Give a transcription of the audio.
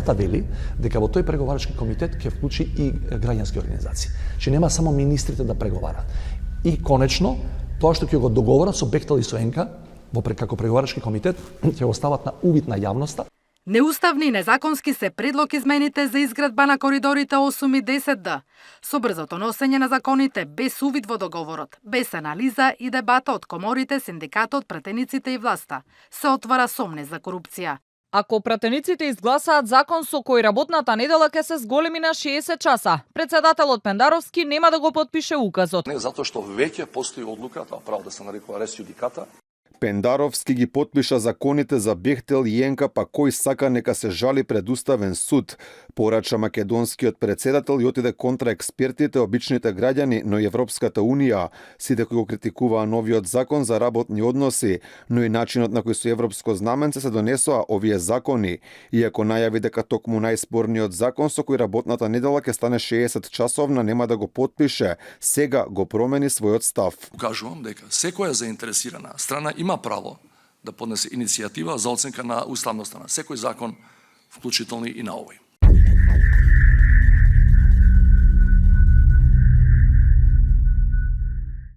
Уставата вели дека во тој преговарачки комитет ќе вклучи и граѓански организации. Че нема само министрите да преговарат. И конечно, тоа што ќе го договорат со Бехтел и со ЕНКА во како преговарачки комитет ќе го стават на увид на јавноста. Неуставни и незаконски се предлог измените за изградба на коридорите 8 и 10Д. Со брзото носење на законите, без увид во договорот, без анализа и дебата од коморите, синдикатот, пратениците и власта, се отвара сомне за корупција. Ако пратениците изгласаат закон со кој работната недела ќе се зголеми на 60 часа, председателот Пендаровски нема да го потпише указот. Не затоа што веќе постои одлуката, право да се нарекува рес јудиката. Пендаровски ги потпиша законите за Бехтел и ЕНКА, па кој сака нека се жали пред Уставен суд. Порача македонскиот председател и отиде контра експертите, обичните граѓани, но и Европската Унија. Сите кои го критикуваа новиот закон за работни односи, но и начинот на кој со европско знаменце се донесоа овие закони. Иако најави дека токму најспорниот закон со кој работната недела ќе стане 60 часовна нема да го потпише, сега го промени својот став. Кажувам дека секоја заинтересирана страна има право да поднесе иницијатива за оценка на уставноста на секој закон, вклучително и на овој.